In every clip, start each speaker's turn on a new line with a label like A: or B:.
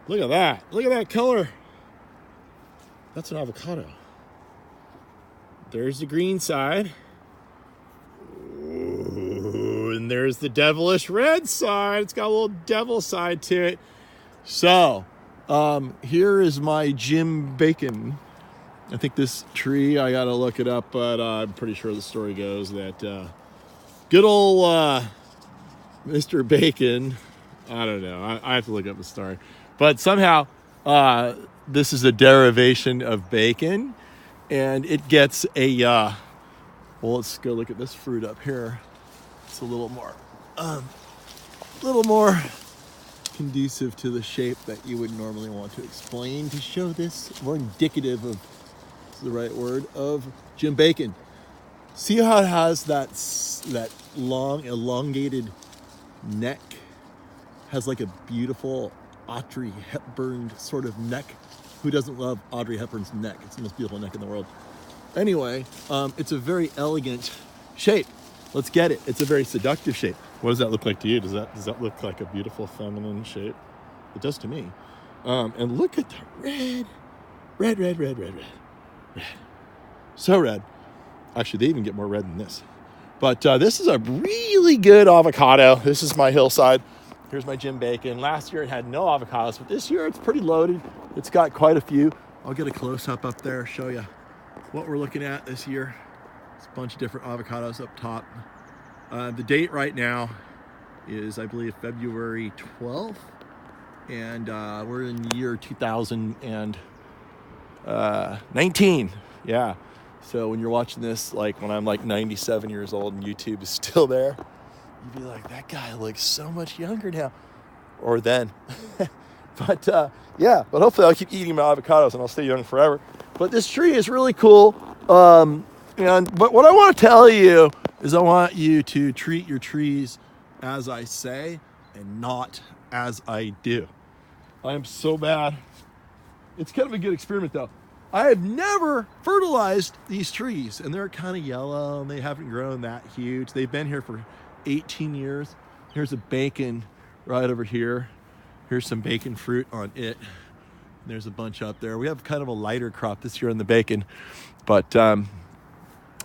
A: Look at that. Look at that color. That's an avocado. There's the green side. Ooh, and there's the devilish red side. It's got a little devil side to it. So, here is my Jim Bacon. I think this tree, I gotta look it up, but I'm pretty sure the story goes that good old Mr. Bacon, I don't know, I have to look up the story. But somehow, this is a derivation of bacon, and it gets a, well, let's go look at this fruit up here. It's a little more conducive to the shape that you would normally want to explain to show this, more indicative of, is the right word, of Jim Bacon. See how it has that long, elongated neck? Has like a beautiful Audrey Hepburn sort of neck. Who doesn't love Audrey Hepburn's neck? It's the most beautiful neck in the world. Anyway, it's a very elegant shape. Let's get it. It's a very seductive shape. What does that look like to you? Does that look like a beautiful feminine shape? It does to me. And look at the red. So red. Actually, they even get more red than this. But this is a really good avocado. This is my hillside. Here's my Jim Bacon. Last year it had no avocados, but this year it's pretty loaded. It's got quite a few. I'll get a close-up up there, show you what we're looking at this year. It's a bunch of different avocados up top. The date right now is, I believe, February 12th. And we're in the year 2019. Yeah. So when you're watching this, like when I'm like 97 years old and YouTube is still there, you'd be like, that guy looks so much younger now. Or then. But yeah, but hopefully I'll keep eating my avocados and I'll stay young forever. But this tree is really cool. But what I want to tell you is I want you to treat your trees as I say and not as I do. I am so bad. It's kind of a good experiment though. I have never fertilized these trees, and they're kind of yellow and they haven't grown that huge. They've been here for 18 years. Here's a bacon right over here. Here's some bacon fruit on it. There's a bunch up there. We have kind of a lighter crop this year in the bacon. But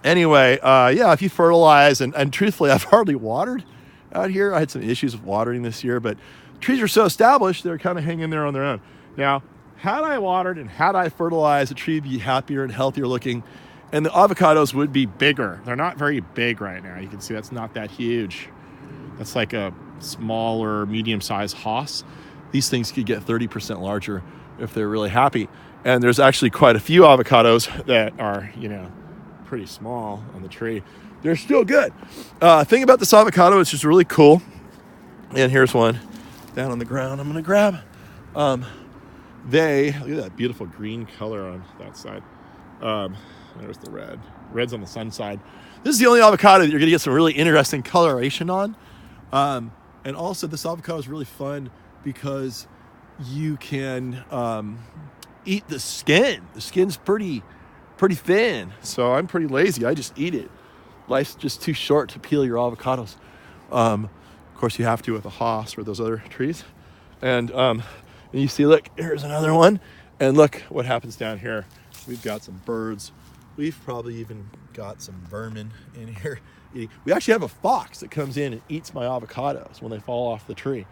A: anyway, yeah, if you fertilize, and truthfully, I've hardly watered out here. I had some issues with watering this year, but trees are so established, they're kind of hanging there on their own. Now, had I watered and had I fertilized, the tree would be happier and healthier looking, and the avocados would be bigger. They're not very big right now. You can see that's not that huge. That's like a small or medium-sized Haas. These things could get 30% larger if they're really happy. And there's actually quite a few avocados that are, pretty small on the tree. They're still good. Thing about this avocado, it's just really cool. And here's one down on the ground I'm going to grab. Look at that beautiful green color on that side. There's the red. Red's on the sun side. This is the only avocado that you're going to get some really interesting coloration on. And also this avocado is really fun because you can eat the skin. The skin's pretty thin, so I'm pretty lazy. I just eat it. Life's just too short to peel your avocados. Of course, you have to with a Haas or those other trees. And you see, look, here's another one. And look what happens down here. We've got some birds. We've probably even got some vermin in here. We actually have a fox that comes in and eats my avocados when they fall off the tree.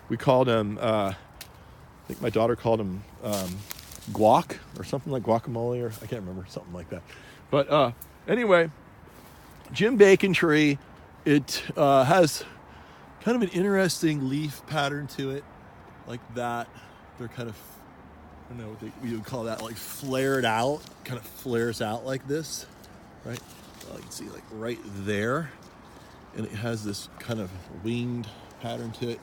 A: We called him, I think my daughter called him guac or something like guacamole, or I can't remember, something like that. But anyway, Jim Bacon tree, it has kind of an interesting leaf pattern to it, like that. They're kind of, I don't know what we would call that, like flared out, kind of flares out like this, right? You can see like right there, and it has this kind of winged pattern to it.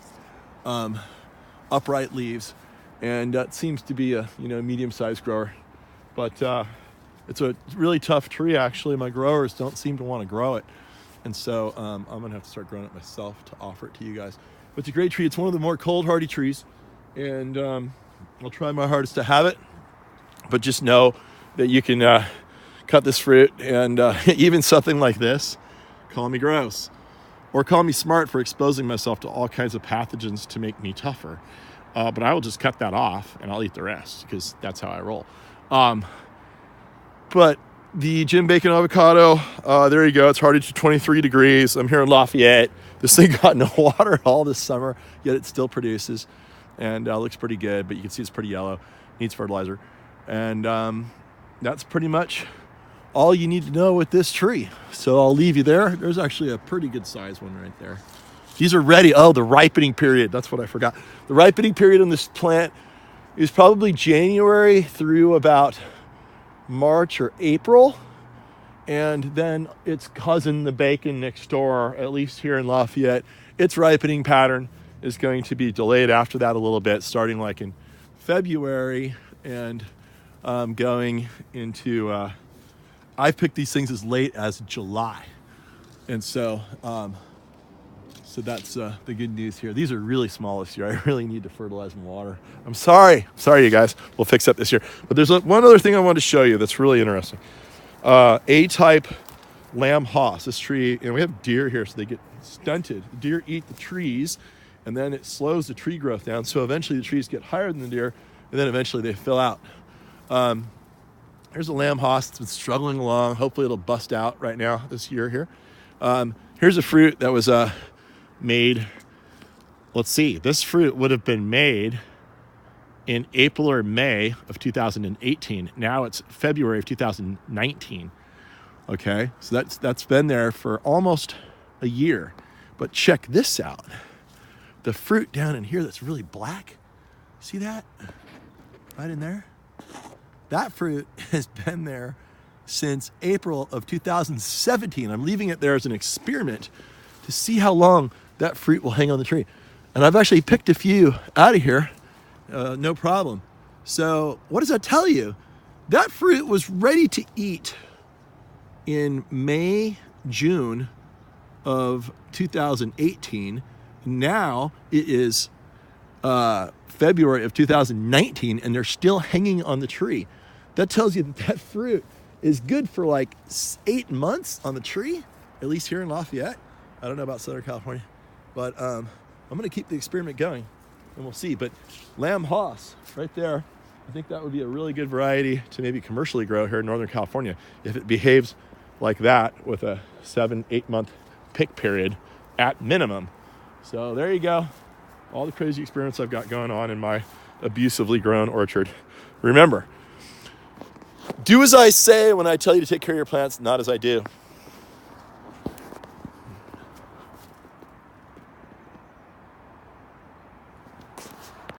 A: Upright leaves, and that seems to be a medium-sized grower, but it's a really tough tree. Actually, my growers don't seem to want to grow it, and so I'm gonna have to start growing it myself to offer it to you guys. But it's a great tree. It's one of the more cold hardy trees, and I'll try my hardest to have it, but just know that you can cut this fruit, and even something like this, call me gross or call me smart for exposing myself to all kinds of pathogens to make me tougher. But I will just cut that off and I'll eat the rest because that's how I roll. But the Jim Bacon Avocado, there you go. It's hardy to 23 degrees. I'm here in Lafayette. This thing got no water all this summer, yet it still produces and looks pretty good, but you can see it's pretty yellow, needs fertilizer. And that's pretty much all you need to know with this tree. So I'll leave you there. There's actually a pretty good size one right there. These are ready. Oh, the ripening period. That's what I forgot. The ripening period on this plant is probably January through about March or April. And then its cousin, the bacon next door, at least here in Lafayette, its ripening pattern is going to be delayed after that a little bit, starting like in February and going into, I've picked these things as late as July. And so that's the good news here. These are really small this year. I really need to fertilize and water. I'm sorry, you guys. We'll fix that this year. But there's one other thing I wanted to show you that's really interesting. A-type lamb hoss. This tree, and we have deer here, so they get stunted. The deer eat the trees, and then it slows the tree growth down. So eventually the trees get higher than the deer, and then eventually they fill out. Here's a lamb hoss that's been struggling along. Hopefully it'll bust out right now this year here. Here's a fruit that was made. Let's see. This fruit would have been made in April or May of 2018. Now it's February of 2019. Okay, so that's been there for almost a year. But check this out. The fruit down in here that's really black. See that? Right in there? That fruit has been there since April of 2017. I'm leaving it there as an experiment to see how long that fruit will hang on the tree. And I've actually picked a few out of here, no problem. So what does that tell you? That fruit was ready to eat in May, June of 2018. Now it is February of 2019, and they're still hanging on the tree. That tells you that fruit is good for like 8 months on the tree, at least here in Lafayette. I don't know about Southern California, but I'm gonna keep the experiment going and we'll see. But lamb hoss right there, I think that would be a really good variety to maybe commercially grow here in Northern California if it behaves like that with a 7-8 month pick period at minimum. So there you go. All the crazy experiments I've got going on in my abusively grown orchard. Remember, do as I say when I tell you to take care of your plants, not as I do.